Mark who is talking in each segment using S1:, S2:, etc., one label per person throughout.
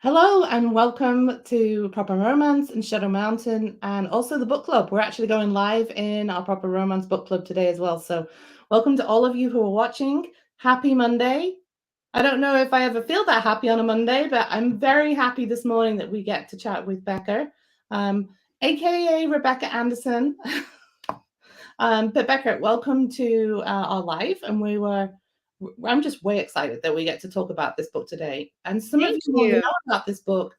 S1: Hello and welcome to Proper Romance and Shadow Mountain and also the book club. We're actually going live in our Proper Romance book club today as well. So welcome to all of you who are watching. Happy Monday. I don't know if I ever feel that happy on a Monday, but I'm very happy this morning that we get to chat with Becca, aka Rebecca Anderson. But Becca, welcome to our live, and I'm just way excited that we get to talk about this book today. And some of
S2: Thank
S1: you already
S2: you.
S1: know about this book,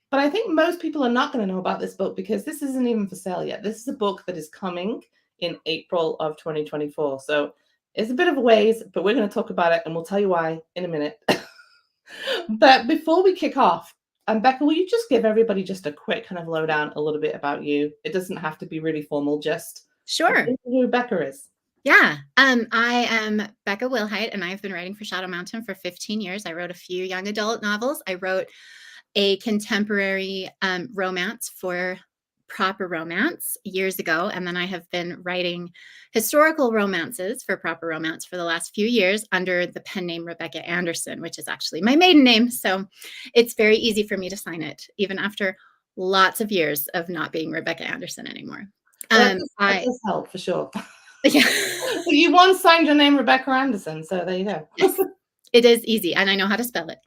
S1: but I think most people are not going to know about this book because this isn't even for sale yet. This is a book that is coming in April of 2024. So it's a bit of a ways, but we're going to talk about it and we'll tell you why in a minute. But before we kick off, Becca, will you just give everybody just a quick kind of lowdown a little bit about you? It doesn't have to be really formal, just
S2: Sure.
S1: who Becca is.
S2: Yeah. I am Becca Wilhite, and I've been writing for Shadow Mountain for 15 years. I wrote a few young adult novels. I wrote a contemporary romance for Proper Romance years ago, and then I have been writing historical romances for Proper Romance for the last few years under the pen name Rebecca Anderson, which is actually my maiden name. So it's very easy for me to sign it, even after lots of years of not being Rebecca Anderson anymore.
S1: Well, that does help for sure.
S2: Yeah.
S1: You once signed your name Rebecca Anderson, so there you go.
S2: Yes, it is easy, and I know how to spell it.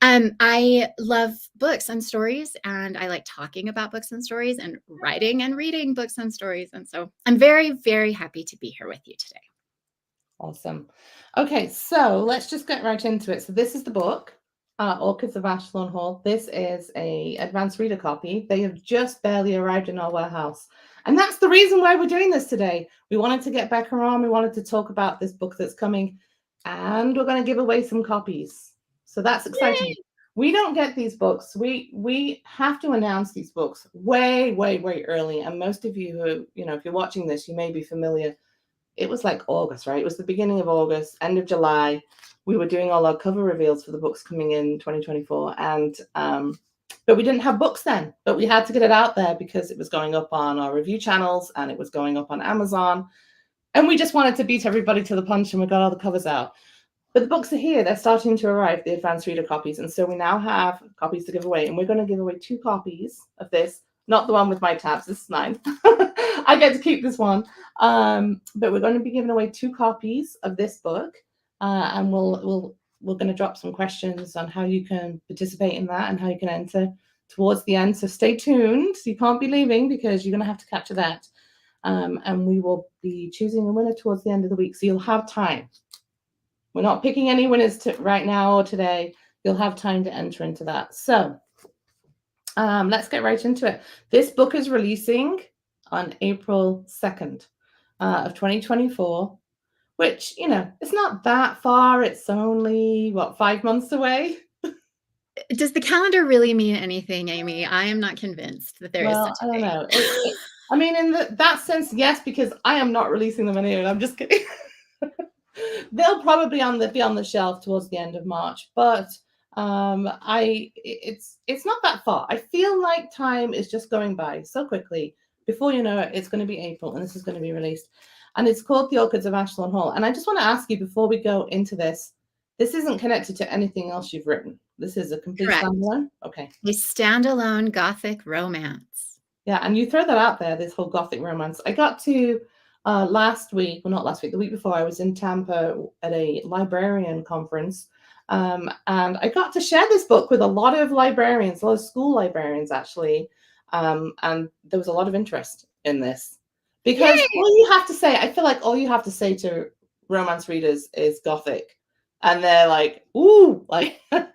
S2: I love books and stories, and I like talking about books and stories and writing and reading books and stories. And so I'm very, very happy to be here with you today.
S1: Awesome. Okay, so let's just get right into it. So this is the book, Orchids of Ashthorne Hall. This is a advanced reader copy. They have just barely arrived in our warehouse. And that's the reason why we're doing this today. We wanted to get Becca on. We wanted to talk about this book that's coming, and we're going to give away some copies. So that's exciting.
S2: Yay!
S1: We don't get these books. We have to announce these books way, way, way early. And most of you who, if you're watching this, you may be familiar. It was like August, right? It was the beginning of August, end of July. We were doing all our cover reveals for the books coming in 2024. And but we didn't have books then, but we had to get it out there because it was going up on our review channels and it was going up on Amazon. And we just wanted to beat everybody to the punch, and we got all the covers out. But the books are here. They're starting to arrive, the advanced reader copies. And so we now have copies to give away. And we're going to give away 2 copies of this, not the one with my tabs. This is mine. I get to keep this one. But we're going to be giving away 2 copies of this book. And we're going to drop some questions on how you can participate in that and how you can enter towards the end. So stay tuned. You can't be leaving because you're going to have to capture that. And we will be choosing a winner towards the end of the week. So you'll have time. We're not picking any winners right now or today. You'll have time to enter into that. So let's get right into it. This book is releasing on April 2nd of 2024, which, it's not that far. It's only, 5 months away?
S2: Does the calendar really mean anything, Amy? I am not convinced that there is such a
S1: thing.
S2: thing.
S1: I don't know. I mean, in that sense, yes, because I am not releasing them anyway. I'm just kidding. They'll probably be on the shelf towards the end of March, but it's not that far. I feel like time is just going by so quickly. Before you know it, it's going to be April, and this is going to be released. And it's called The Orchids of Ashthorne Hall. And I just want to ask you before we go into this isn't connected to anything else you've written. This is a complete standalone? Okay.
S2: A standalone Gothic romance.
S1: Yeah, and you throw that out there, this whole Gothic romance. I got to last week, well, not last week, the week before, I was in Tampa at a librarian conference. And I got to share this book with a lot of librarians, a lot of school librarians, actually. And there was a lot of interest in this. Because all you have to say, I feel like all you have to say to romance readers is Gothic. And they're like, ooh, like, and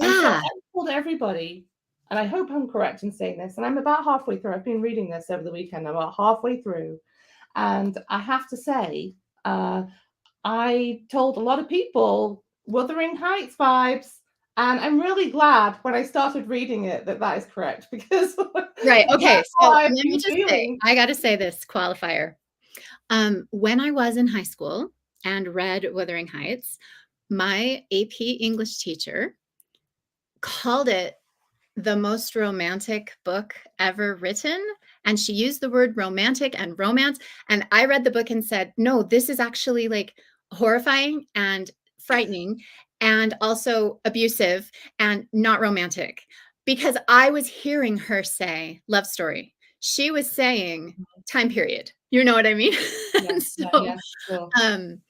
S1: so I told everybody, and I hope I'm correct in saying this, and I'm about halfway through. I've been reading this over the weekend. I'm about halfway through. And I have to say, I told a lot of people Wuthering Heights vibes. And I'm really glad when I started reading it that is correct, because
S2: right. Okay. So let me just say, I got to say this qualifier. When I was in high school and read Wuthering Heights, my AP English teacher called it the most romantic book ever written. And she used the word romantic and romance. And I read the book and said, no, this is actually like horrifying and frightening. and also abusive and not romantic. Because I was hearing her say love story. She was saying time period. You know what I mean?
S1: Yeah,
S2: And
S1: yeah,
S2: so
S1: yeah, sure.
S2: um,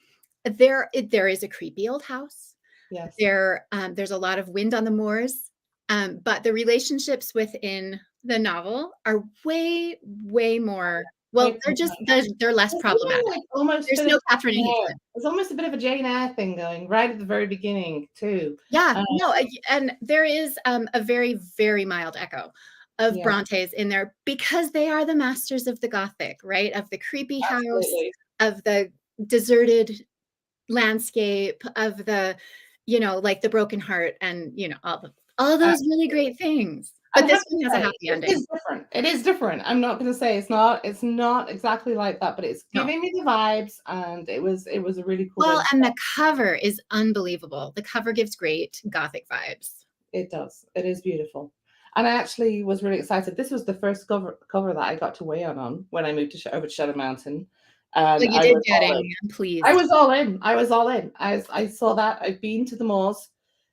S2: there is a creepy old house.
S1: Yes.
S2: There's a lot of wind on the moors, but the relationships within the novel are way, way more. Well,
S1: Way
S2: they're
S1: too
S2: just
S1: much.
S2: they're less
S1: There's even,
S2: problematic.
S1: like, almost a
S2: There's
S1: bit of
S2: no
S1: a
S2: Catherine and
S1: Jane Eyre.
S2: Heathcliff.
S1: There's almost a bit of a Jane Eyre thing going right at the very beginning too.
S2: Yeah,
S1: Um,
S2: no, and there is a very, very mild echo of
S1: yeah,
S2: Bronte's in there because they are the masters of the Gothic, right? Of the creepy house,
S1: absolutely.
S2: of the deserted landscape, of the, like the broken heart, and all those really great things.
S1: And
S2: But
S1: I
S2: this
S1: have to
S2: one has a
S1: say,
S2: happy
S1: it
S2: ending.
S1: is different. It is different. I'm not going to say it's not exactly like that, but it's
S2: No.
S1: giving me the vibes, and it was a really cool way
S2: Well,
S1: to
S2: and
S1: start.
S2: the cover is unbelievable. The cover gives great Gothic vibes.
S1: It does. It is beautiful. And I actually was really excited. This was the first cover that I got to weigh on when I moved over to Shadow Mountain,
S2: So
S1: and
S2: you
S1: I
S2: did
S1: was
S2: get
S1: all
S2: it.
S1: in.
S2: I'm
S1: I
S2: pleased.
S1: was all in. I was all in. I saw that. I've been to the moors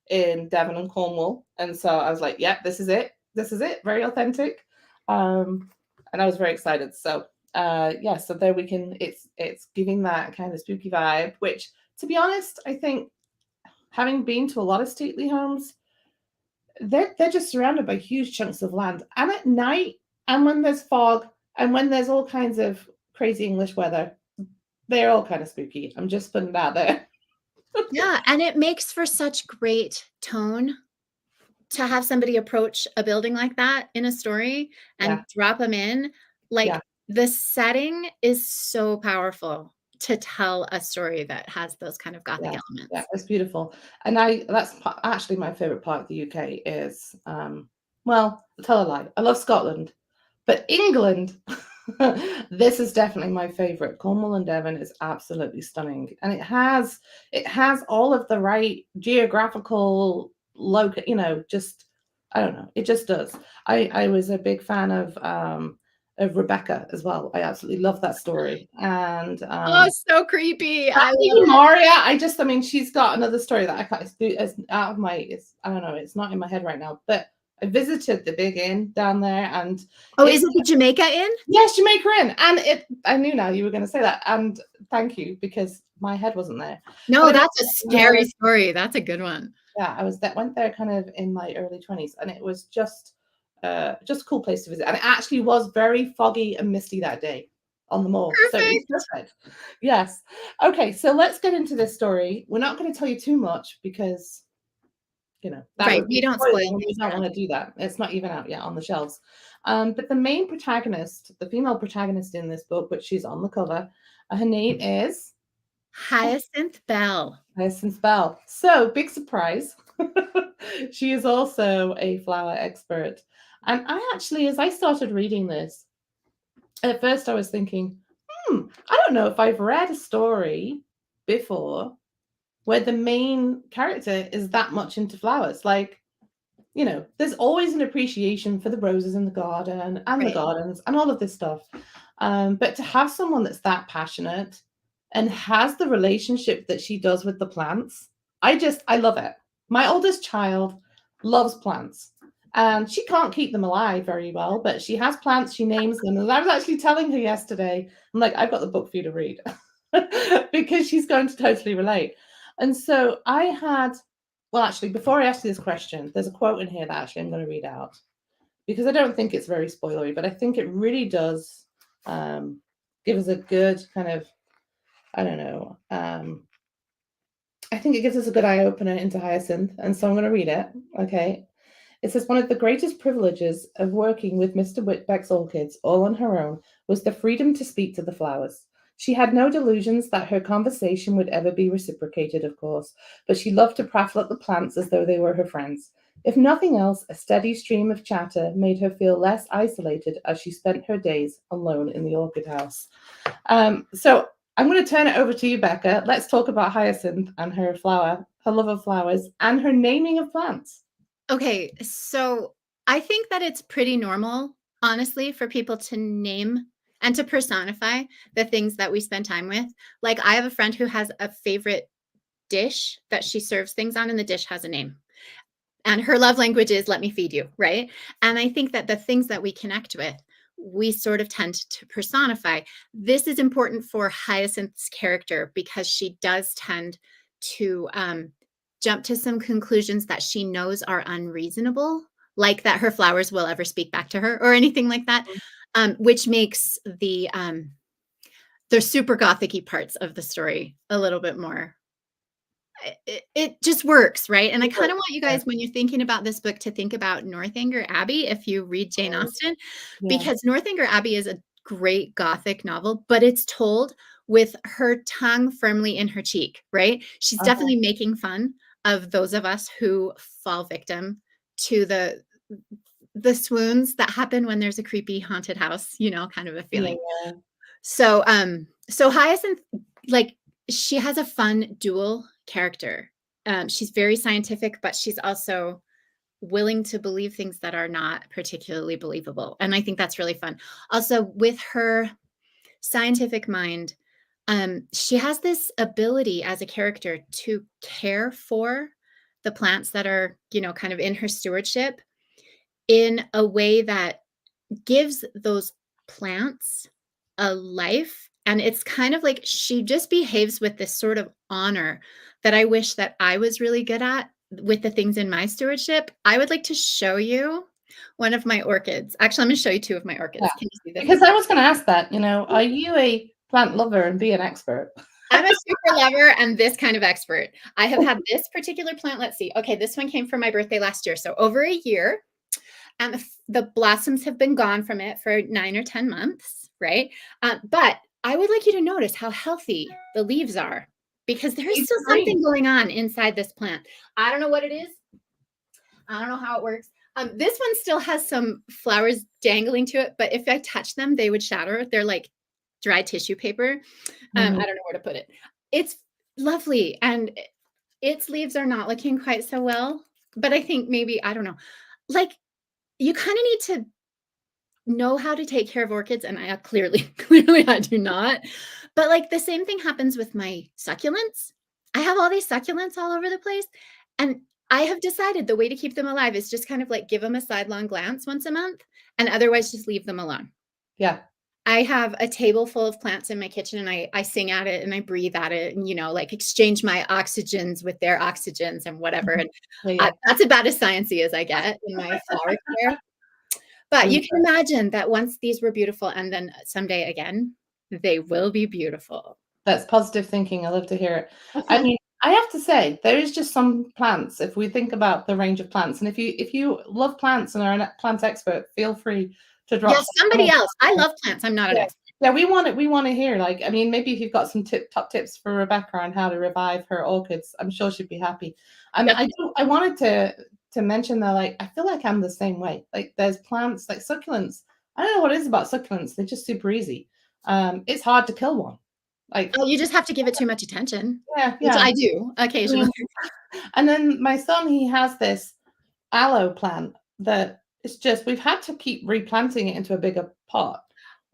S1: in Devon and Cornwall, and so I was like, "Yeah, this is it. This is it. Very authentic." Um, and I was very excited. So, yeah. So there we can. It's giving that kind of spooky vibe. Which, to be honest, I think having been to a lot of stately homes, they're just surrounded by huge chunks of land, and at night, and when there's fog, and when there's all kinds of crazy English weather, they're all kind of spooky. I'm just putting it out there.
S2: Yeah, and it makes for such great tone to have somebody approach a building like that in a story
S1: Yeah,
S2: and drop them in.
S1: yeah,
S2: Like, the setting is so powerful to tell a story that has those kind of Gothic
S1: yeah, yeah.
S2: elements.
S1: It's beautiful, and that's actually my favorite part of the UK is well, I'll tell a lie. I love Scotland, but England. This is definitely my favorite. Cornwall and Devon is absolutely stunning, and it has all of the right geographical local. Just I don't know. It just does. I was a big fan of Rebecca as well. I absolutely love that story, and
S2: Oh, so creepy. I love
S1: even
S2: it.
S1: Maria, I mean, she's got another story that I can't. It's out of my. I don't know. It's not in my head right now. But I visited the Big Inn down there, and
S2: Oh, is
S1: it's
S2: it the Jamaica Inn?
S1: yes, Jamaica Inn, and it. I knew now you were going to say that, and thank you because my head wasn't there.
S2: No,
S1: But it
S2: that's a scary story. That's a good one.
S1: yeah, I was that went there kind of in my early 20s, and it was just a cool place to visit. And it actually was very foggy and misty that day on the mall. So it was
S2: Perfect.
S1: perfect. Yes. Okay, so let's get into this story. We're not going to tell you too much because that
S2: Right,
S1: would
S2: we
S1: be
S2: don't
S1: spoiling,
S2: spoil
S1: and we
S2: things
S1: don't
S2: here.
S1: want to do that. It's not even out yet on the shelves. But the main protagonist, the female protagonist in this book, which she's on the cover, her name is
S2: Hyacinth Bell.
S1: Hyacinth Bell. So, big surprise. She is also a flower expert. And I actually, as I started reading this, at first I was thinking, I don't know if I've read a story before where the main character is that much into flowers. Like, there's always an appreciation for the roses in the garden and the
S2: Right.
S1: gardens and all of this stuff. But to have someone that's that passionate and has the relationship that she does with the plants, I love it. My oldest child loves plants. And she can't keep them alive very well, but she has plants, she names them. And I was actually telling her yesterday, I'm like, I've got the book for you to read because she's going to totally relate. And so I had well, actually, before I ask you this question, there's a quote in here that actually I'm going to read out because I don't think it's very spoilery, but I think it really does give us a good kind of, I don't know, I think it gives us a good eye opener into Hyacinth. And so I'm going to read it. Okay. It says, one of the greatest privileges of working with Mr. Whitbeck's orchids all on her own was the freedom to speak to the flowers. She had no delusions that her conversation would ever be reciprocated, of course, but she loved to prattle at the plants as though they were her friends. If nothing else, a steady stream of chatter made her feel less isolated as she spent her days alone in the orchid house. So I'm going to turn it over to you, Becca. Let's talk about Hyacinth and her flower, her love of flowers, and her naming of plants.
S2: Okay, so I think that it's pretty normal, honestly, for people to name and to personify the things that we spend time with. Like, I have a friend who has a favorite dish that she serves things on, and the dish has a name. And her love language is let me feed you, right? And I think that the things that we connect with, we sort of tend to personify. This is important for Hyacinth's character because she does tend to jump to some conclusions that she knows are unreasonable, like that her flowers will ever speak back to her or anything like that, which makes the super gothic-y parts of the story a little bit more it just works, right? And I kind of want you guys, when you're thinking about this book, to think about Northanger Abbey if you read Jane Austen, because Northanger Abbey is a great Gothic novel, but it's told with her tongue firmly in her cheek, right? She's definitely making fun of those of us who fall victim to the swoons that happen when there's a creepy haunted house, you know, kind of a feeling. So Hyacinth, like, she has a fun dual character. She's very scientific, but she's also willing to believe things that are not particularly believable. And I think that's really fun. Also, with her scientific mind, she has this ability as a character to care for the plants that are, you know, kind of in her stewardship in a way that gives those plants a life. And it's kind of like she just behaves with this sort of honor that I wish that I was really good at with the things in my stewardship. I would like to show you one of my orchids. Actually, I'm going to show you two of my orchids.
S1: Yeah.
S2: Can you see this?
S1: Because I was going to ask that, you know, are you a plant lover and be an expert?
S2: I'm a super lover and this kind of expert. I have had this particular plant. Let's see. Okay, this one came for my birthday last year. So over a year. And the blossoms have been gone from it for 9 or 10 months, right? But I would like you to notice how healthy the leaves are because there is still something going on inside this plant. I don't know what it is. I don't know how it works. This one still has some flowers dangling to it, but if I touch them, they would shatter. They're like dry tissue paper. I don't know where to put it. It's lovely. And its leaves are not looking quite so well, but I think maybe, I don't know, like, you kind of need to know how to take care of orchids. And I clearly I do not. But like the same thing happens with my succulents. I have all these succulents all over the place. And I have decided the way to keep them alive is just kind of like give them a sidelong glance once a month and otherwise just leave them alone.
S1: Yeah.
S2: I have a table full of plants in my kitchen and I sing at it and I breathe at it and, you know, like exchange my oxygens with their oxygens and whatever. And that's about as sciencey as I get in my flower care. But you can imagine that once these were beautiful and then someday again, they will be beautiful.
S1: That's positive thinking. I love to hear it. I mean, I have to say, there is just some plants, if we think about the range of plants, and if you love plants and are a plant expert, feel free to drop.
S2: Yes, somebody else. I love plants. I'm not an expert.
S1: Yeah, we want to hear, like, I mean, maybe if you've got some top tips for Rebecca on how to revive her orchids, I'm sure she'd be happy. I wanted to mention that, like, I feel like I'm the same way. Like, there's plants like succulents. I don't know what it is about succulents. They're just super easy. It's hard to kill one. Like,
S2: you just have to give it too much attention.
S1: Yeah.
S2: Which I do occasionally.
S1: And then my son, he has this aloe plant that it's just, we've had to keep replanting it into a bigger pot.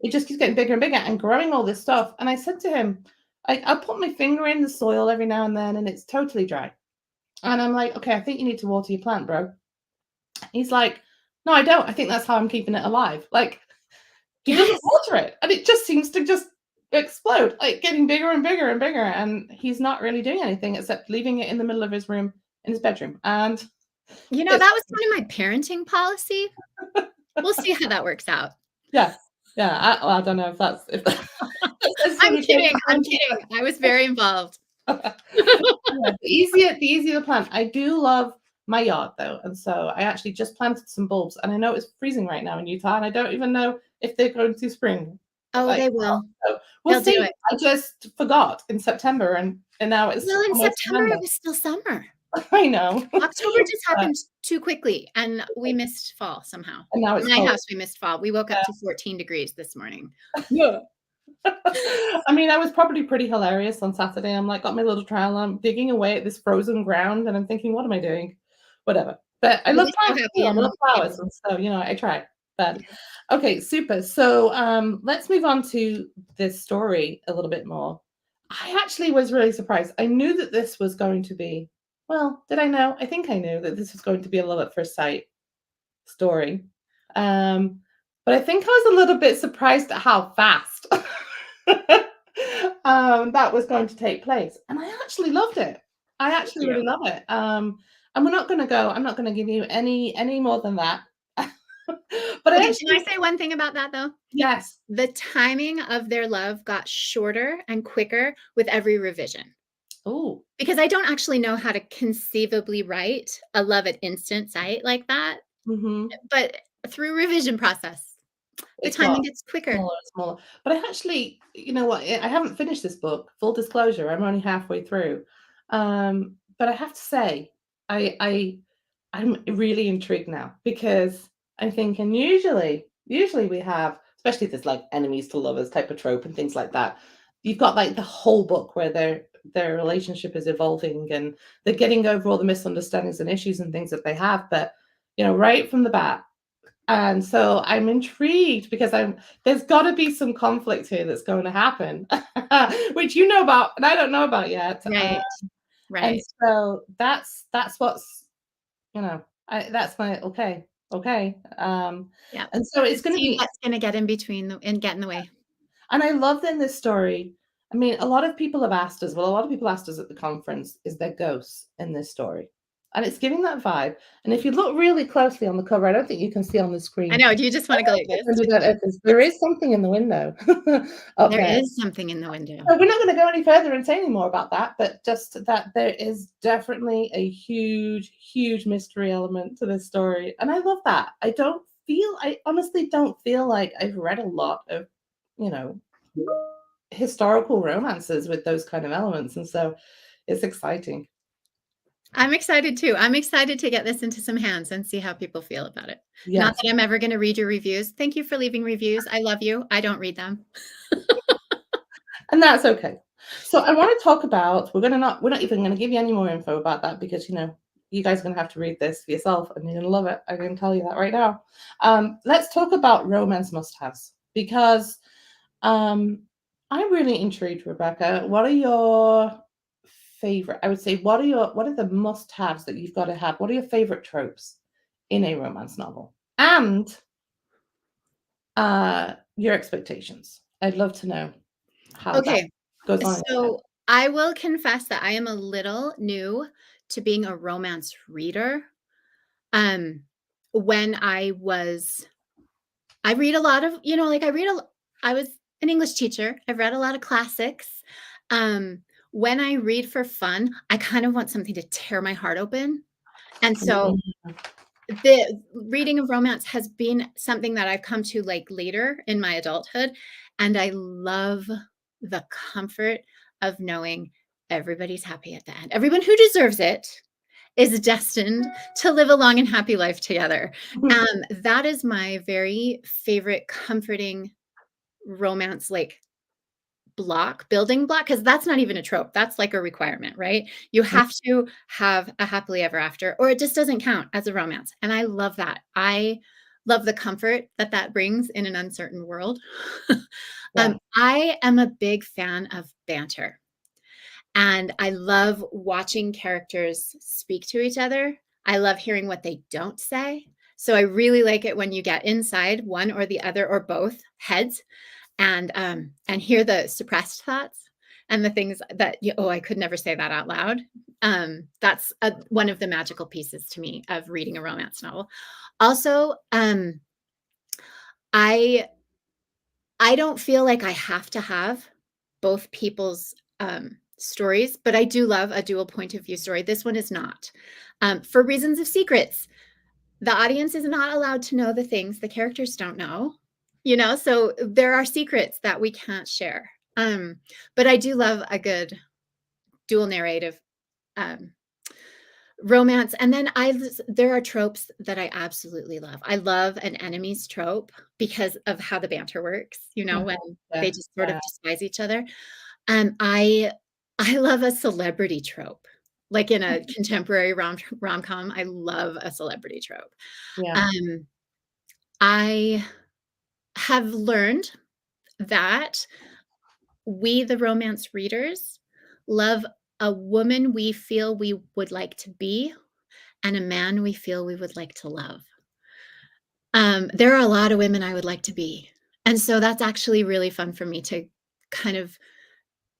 S1: It just keeps getting bigger and bigger and growing all this stuff. And I said to him, I'll put my finger in the soil every now and then and it's totally dry. And I'm like, okay, I think you need to water your plant, bro. He's like, no, I don't. I think that's how I'm keeping it alive. Like, he doesn't water it. And it just seems to just explode, like getting bigger and bigger and bigger. And he's not really doing anything except leaving it in the middle of his room in his bedroom. And
S2: you know, that was kind of my parenting policy. We'll see how that works out.
S1: Yeah. I don't know if that's
S2: I'm kidding. I was very involved.
S1: The easier the plant. I do love my yard though, and so I actually just planted some bulbs, and I know it's freezing right now in Utah, and I don't even know if they're going to spring.
S2: Oh, they will.
S1: So we'll see. I just forgot in September, and now it's
S2: in September. It was still summer.
S1: I know.
S2: October just happened too quickly, and we missed fall somehow.
S1: And now it's
S2: in my house. We missed fall. We woke up to 14 degrees this morning.
S1: Yeah. I mean, I was probably pretty hilarious on Saturday. I'm like, got my little trowel, I'm digging away at this frozen ground, and I'm thinking, what am I doing? Whatever. But I love plants. I love flowers, and so I try. But okay, super. So let's move on to this story a little bit more. I actually was really surprised. I knew that this was going to be, well, did I know? I think I knew that this was going to be a love at first sight story. Um, but I think I was a little bit surprised at how fast that was going to take place. And I actually loved it. I
S2: Thank
S1: actually
S2: you.
S1: really love it. And we're not gonna go, I'm not gonna give you any more than that. But I
S2: Okay, can I
S1: actually,
S2: say one thing about that though?
S1: yes.
S2: The timing of their love got shorter and quicker with every revision.
S1: Oh,
S2: Because I don't actually know how to conceivably write a love at instant sight like that,
S1: mhm.
S2: but through revision process, the
S1: It's
S2: timing
S1: got
S2: gets quicker.
S1: smaller and smaller. But I actually, you know what? I haven't finished this book. Full disclosure, I'm only halfway through. But I have to say, I I'm really intrigued now because I'm thinking usually we have, especially this like enemies to lovers type of trope and things like that. You've got like the whole book where their relationship is evolving and they're getting over all the misunderstandings and issues and things that they have. But right from the bat, and so I'm intrigued because there's got to be some conflict here that's going to happen, which you know about and I don't know about yet.
S2: Right,
S1: And
S2: right.
S1: so that's what's that's my okay, okay.
S2: Yeah.
S1: And so
S2: To
S1: it's going to
S2: see
S1: be,
S2: what's gonna get in between the and get in the way.
S1: and I love in this story. I mean, a lot of people have asked us, well, a lot of people asked us at the conference, is there ghosts in this story? And it's giving that vibe. And if you look really closely on the cover, I don't think you can see on the
S2: I
S1: screen.
S2: know, do you just wanna go like this?
S1: There is something in the window up
S2: There
S1: there.
S2: is something in the window.
S1: So we're not going to go any further and say any more about that, but just that there is definitely a huge, huge mystery element to this story. And I love that. I honestly don't feel like I've read a lot of, you know, historical romances with those kind of elements. And so it's exciting.
S2: I'm excited too. I'm excited to get this into some hands and see how people feel about it. Not
S1: Yes.
S2: that I'm ever gonna read your reviews. Thank you for leaving reviews. I love you. I don't read them.
S1: And that's okay. So I want to talk about, we're not even gonna give you any more info about that because you guys are gonna have to read this for yourself and you're gonna love it. I can tell you that right now. Let's talk about romance must-haves because I'm really intrigued, Rebecca. What are your favorite? I would say, what are the must-haves that you've got to have? What are your favorite tropes in a romance novel? And your expectations. I'd love to know how that
S2: Okay.
S1: goes on in your head.
S2: So I will confess that I am a little new to being a romance reader. Um, when I read a lot of, like I was an English teacher. I've read a lot of classics. When I read for fun, I kind of want something to tear my heart open. And so
S1: Mm,
S2: the reading of romance has been something that I've come to like later in my adulthood. And I love the comfort of knowing everybody's happy at the end. Everyone who deserves it is destined to live a long and happy life together. That is my very favorite comforting romance, like building block, because that's not even a trope. That's like a requirement, right? You have to have a happily ever after, or it just doesn't count as a romance. And I love that. I love the comfort that that brings in an uncertain world.
S1: yeah.
S2: I am a big fan of banter. And I love watching characters speak to each other. I love hearing what they don't say. So I really like it when you get inside one or the other or both heads and hear the suppressed thoughts and the things that I could never say that out loud. That's one of the magical pieces to me of reading a romance novel. Also, I I don't feel like I have to have both people's stories, but I do love a dual point of view story. This one is not. For reasons of secrets, the audience is not allowed to know the things the characters don't know, so there are secrets that we can't share. But I do love a good dual narrative um, romance. And then there are tropes that I absolutely love. I love an enemies trope because of how the banter works,
S1: Mhm.
S2: when they
S1: Yeah,
S2: just sort of
S1: yeah,
S2: despise each other. I I love a celebrity trope. Like in a contemporary rom-com, I love a celebrity trope.
S1: yeah.
S2: Um, I have learned that we, the romance readers, love a woman we feel we would like to be and a man we feel we would like to love. There are a lot of women I would like to be. And so that's actually really fun for me to kind of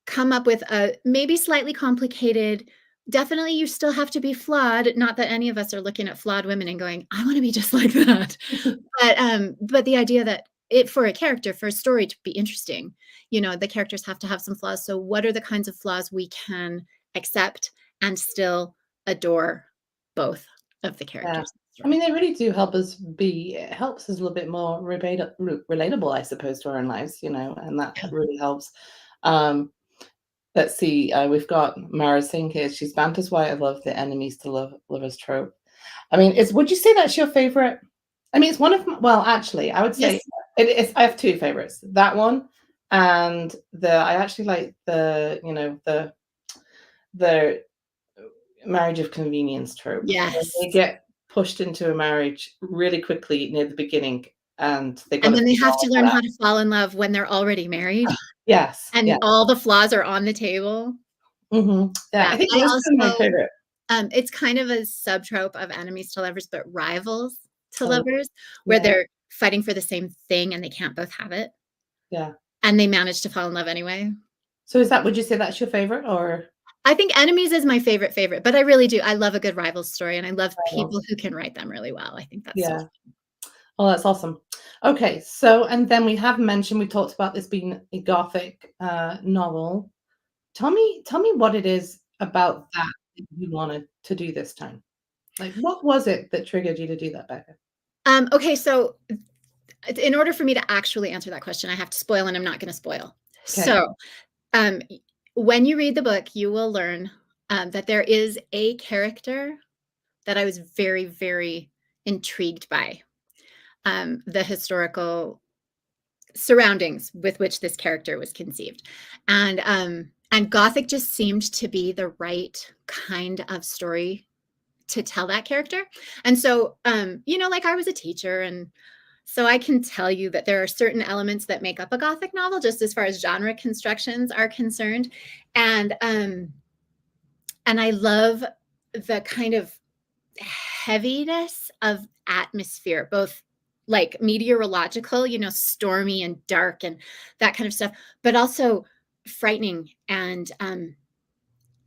S2: come up with a maybe slightly complicated, definitely you still have to be flawed. Not that any of us are looking at flawed women and going, I want to be just like that. But the idea that it for a character, for a story to be interesting, the characters have to have some flaws. So what are the kinds of flaws we can accept and still adore both of the
S1: Yeah.
S2: characters?
S1: I mean, they really do help us it helps us a little bit more relatable, I suppose, to our own lives, and that
S2: Yeah.
S1: really helps. Let's see, we've got Mara Singh here. She's Banter's why I love the enemies to lovers trope. I mean, would you say that's your favorite? I mean, it's one of well, actually, I would say
S2: Yes.
S1: it is. I have two favorites. That one and I actually like the marriage of convenience trope. When
S2: Yes.
S1: they get pushed into a marriage really quickly near the beginning, and they got
S2: And
S1: to
S2: then they
S1: figure
S2: have to
S1: all
S2: learn
S1: that
S2: how
S1: out.
S2: to fall in love when they're already married
S1: Yes, yeah,
S2: and all the flaws are on the table.
S1: yeah.
S2: Yeah.
S1: I think
S2: I
S1: those are my
S2: also
S1: favorite.
S2: it's kind of a subtrope of enemies to lovers, but rivals to
S1: Oh,
S2: lovers, where
S1: yeah,
S2: they're fighting for the same thing and they can't both have it,
S1: yeah.
S2: and they manage to fall in love anyway.
S1: So would you say that's your favorite or
S2: I think Enemies is my favorite, but I really do. I love a good rival story, and I love people
S1: rivals?
S2: who can write them really well. I think that's so
S1: Yeah. Oh, that's awesome. Okay, so and then we talked about this being a gothic novel. Tell me what it is about that you wanted to do this time. Like, what was it that triggered you to do that, Becca?
S2: Okay, so in order for me to actually answer that question, I have to spoil, and I'm not gonna spoil.
S1: Okay.
S2: So, um, when you read the book, you will learn, that there is a character that I was very, very intrigued by, the historical surroundings with which this character was conceived. And Gothic just seemed to be the right kind of story to tell that character. And so, like I was a teacher, and so I can tell you that there are certain elements that make up a Gothic novel, just as far as genre constructions are concerned. And I love the kind of heaviness of atmosphere, both like meteorological, stormy and dark and that kind of stuff, but also frightening and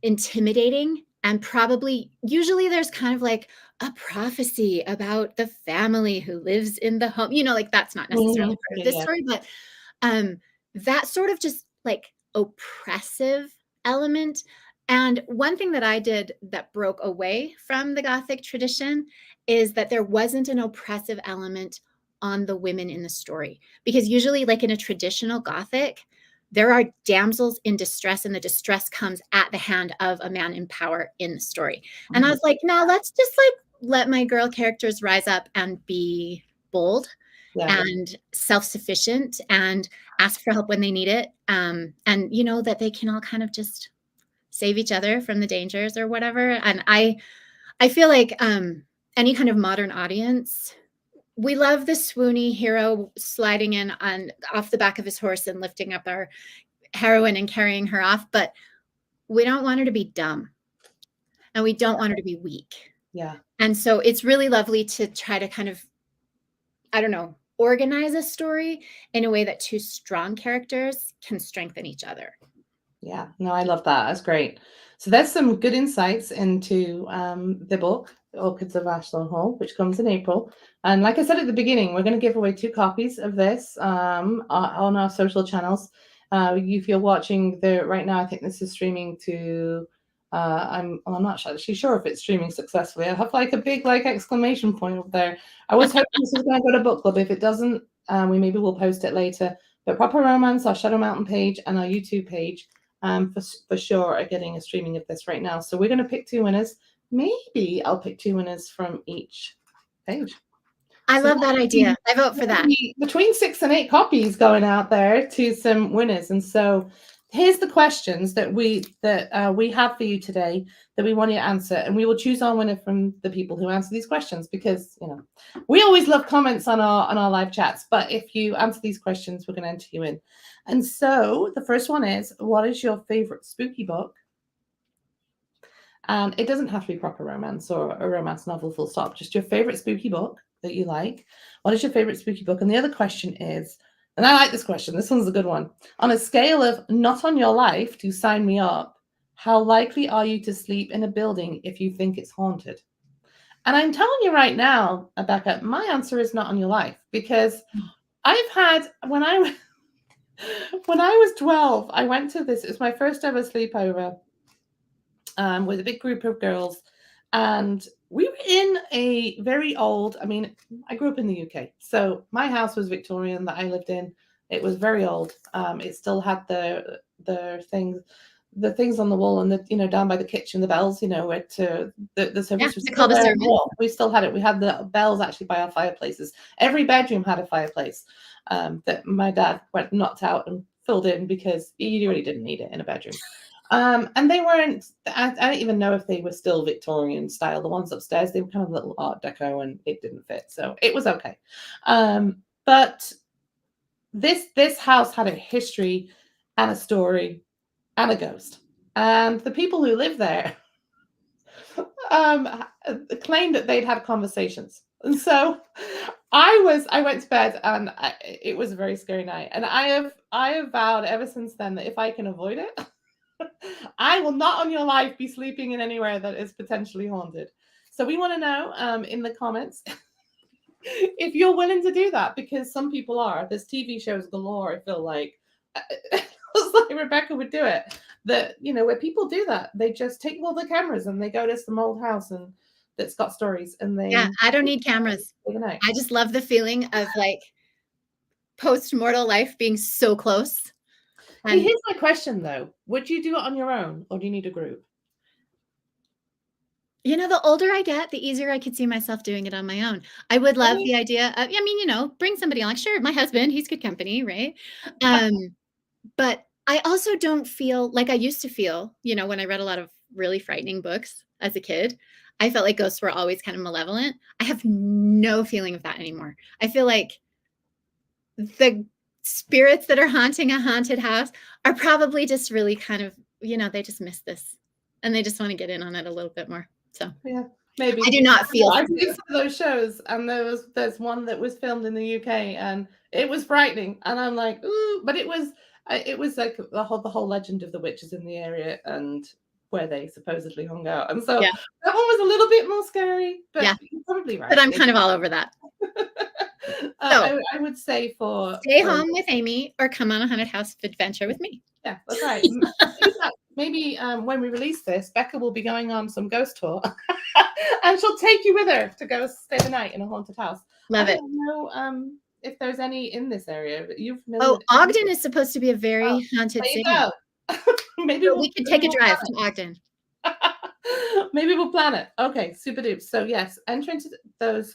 S2: intimidating. And probably, usually, there's kind of like a prophecy about the family who lives in the home. Like that's not necessarily
S1: Mhm.
S2: part of
S1: Yeah,
S2: this
S1: yeah.
S2: story, but um, that sort of just like oppressive element. And one thing that I did that broke away from the Gothic tradition is that there wasn't an oppressive element on the women in the story. Because usually, like in a traditional Gothic, there are damsels in distress, and the distress comes at the hand of a man in power in the story. And I
S1: Mhm.
S2: was like, no, let's just like let my girl characters rise up and be bold
S1: Yeah,
S2: and self-sufficient and ask for help when they need it. And that they can all kind of just save each other from the dangers or whatever. And I feel like any kind of modern audience, we love the swoony hero sliding in on off the back of his horse and lifting up our heroine and carrying her off, but we don't want her to be dumb, and we don't want her to be weak.
S1: yeah,
S2: And so it's really lovely to try to kind of, I don't know, organize a story in a way that two strong characters can strengthen each other.
S1: yeah. No, I love that. That's great. So there's some good insights into the book, The Orchids of Ashland Hall, which comes in April. And like I said at the beginning, we're going to give away 2 copies of this on our social channels. If you're watching right now, I think this is streaming to. I'm not actually sure if it's streaming successfully. I have like a big exclamation point up there. I was hoping this was going to go to book club. If it doesn't, we maybe will post it later. But Proper Romance, our Shadow Mountain page, and our YouTube page, for sure are getting a streaming of this right now. So we're going to pick 2 winners. Maybe I'll pick 2 winners from each page.
S2: I
S1: So
S2: love that idea. I vote for that.
S1: between 6 and 8 copies going out there to some winners. And so here's the questions that we have for you today that we want you to answer, and we will choose our winner from the people who answer these questions, because we always love comments on our live chats, but if you answer these questions, we're going to enter you in. And so the first one is, what is your favorite spooky book? And it doesn't have to be proper romance or a romance novel, full stop, just your favorite spooky book that you like. What is your favorite spooky book? And the other question is, and I like this question, this one's a good one. On a scale of not on your life to sign me up, how likely are you to sleep in a building if you think it's haunted? And I'm telling you right now, Becca, my answer is not on your life, because I've had, when I was 12, I went to this, it was my first ever sleepover with a big group of girls. And we were in a very old, I grew up in the UK. So my house was Victorian that I lived in. It was very old. It still had the things on the wall, and down by the kitchen, the bells, where the service was still there. We still had it. We had the bells actually by our fireplaces. Every bedroom had a fireplace that my dad knocked out and filled in, because he really didn't need it in a bedroom. And they weren't, I don't even know if they were still Victorian style. The ones upstairs, they were kind of little Art Deco, and it didn't fit. So it was okay. But this house had a history and a story and a ghost. And the people who live there claimed that they'd had conversations. And so I went to bed, and it was a very scary night. And I have vowed ever since then that if I can avoid it, I will not on your life be sleeping in anywhere that is potentially haunted. So we want to know in the comments if you're willing to do that, because some people are. There's TV shows galore, I feel like. It's like Rebecca would do it. That, where people do that. They just take all the cameras and they go to some old house and that's got stories, and they...
S2: Yeah, I don't need cameras. I just love the feeling of like post-mortal life being so close.
S1: And here's my question, though. Would you do it on your own, or do you need a group?
S2: The older I get, the easier I could see myself doing it on my own. I would love the idea of, bring somebody along. Sure, my husband, he's good company, right? But I also don't feel like I used to feel, when I read a lot of really frightening books as a kid, I felt like ghosts were always kind of malevolent. I have no feeling of that anymore. I feel like the spirits that are haunting a haunted house are probably just really kind of, they just miss this and they just want to get in on it a little bit more. So
S1: yeah, maybe.
S2: I do not feel.
S1: I've seen some of those shows, and there's one that was filmed in the UK, and it was frightening, and I'm like, ooh, but it was like the whole legend of the witches in the area and where they supposedly hung out, and so that one was a little bit more scary. But you're probably right.
S2: But I'm kind of all over that.
S1: So I would say
S2: stay home with Amy, or come on a haunted house adventure with me.
S1: Yeah, that's right. Maybe when we release this, Becca will be going on some ghost tour, and she'll take you with her to go stay the night in a haunted house.
S2: Love it.
S1: I don't know if there's any in this area.
S2: Ogden is supposed to be a very haunted city.
S1: Maybe
S2: we could take a drive to Ogden.
S1: Maybe we'll plan it. Okay, super duper. So yes, enter into those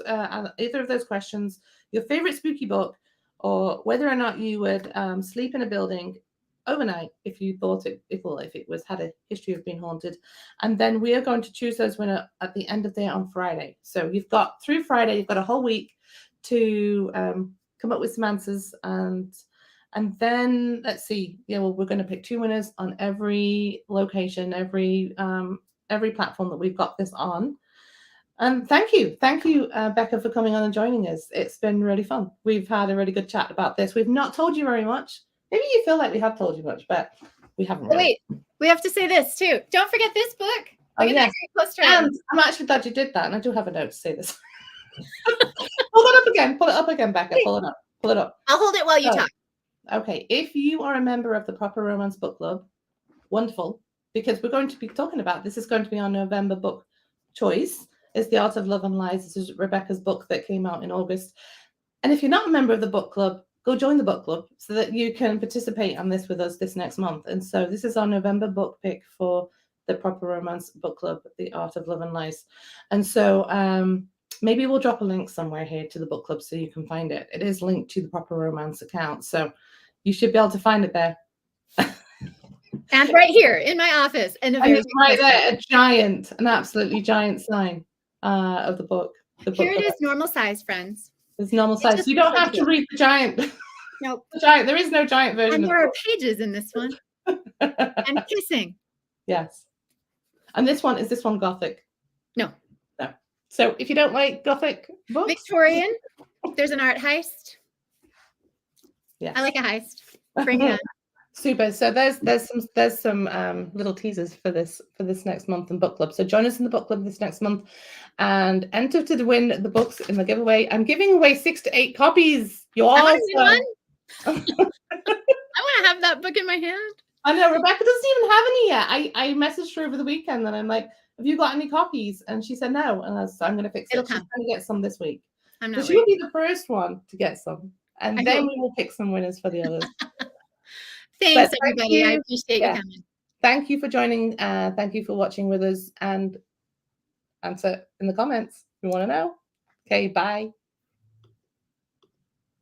S1: either of those questions, your favorite spooky book, or whether or not you would sleep in a building overnight if you thought if it had a history of being haunted. And then we are going to choose those winner at the end of the day on Friday. So you've got through Friday, you've got a whole week to come up with some answers, and then let's see. Yeah, well, we're going to pick 2 winners on every location, every platform that we've got this on. And thank you, Becca, for coming on and joining us. It's been really fun. We've had a really good chat about this. We've not told you very much. Maybe you feel like we have told you much, but we haven't. Really.
S2: Wait, we have to say this too. Don't forget this book.
S1: Yes. And I'm actually glad you did that, and I do have a note to say this. Pull it up again, Becca. Pull it up.
S2: I'll hold it while you talk.
S1: Okay, if you are a member of the Proper Romance Book Club, wonderful, because we're going to be talking about, this is going to be our November book choice. It's The Art of Love and Lies. This is Rebecca's book that came out in August. And if you're not a member of the book club, go join the book club so that you can participate on this with us this next month. And so this is our November book pick for the Proper Romance Book Club, The Art of Love and Lies. And so maybe we'll drop a link somewhere here to the book club so you can find it. It is linked to the Proper Romance account, so you should be able to find it there.
S2: And right here in my office, and
S1: it's right there, an absolutely giant sign of the book.
S2: Here it is, normal size, friends.
S1: It's normal size. So you don't have to read the giant.
S2: Nope.
S1: There is no giant version.
S2: And there are pages in this one. And kissing.
S1: Yes. And this one, is this one Gothic?
S2: No.
S1: No. So if you don't like Gothic books.
S2: Victorian. There's an art heist.
S1: Yeah.
S2: I like a heist. Bring it on.
S1: Super. So there's some little teasers for this next month in book club. So join us in the book club this next month and enter to win the books in the giveaway. I'm giving away 6 to 8 copies. You all
S2: I want to have that book in my hand.
S1: I know Rebecca doesn't even have any yet. I messaged her over the weekend and I'm like, have you got any copies? And she said no. And I was, so I'm going to fix it. She's going to get some this week.
S2: I'm not.
S1: She'll be the first one to get some, and then we will pick some winners for the others.
S2: Thanks, everybody. I appreciate you coming.
S1: Thank you for joining. Thank you for watching with us, and answer in the comments if you want to know. Okay, bye.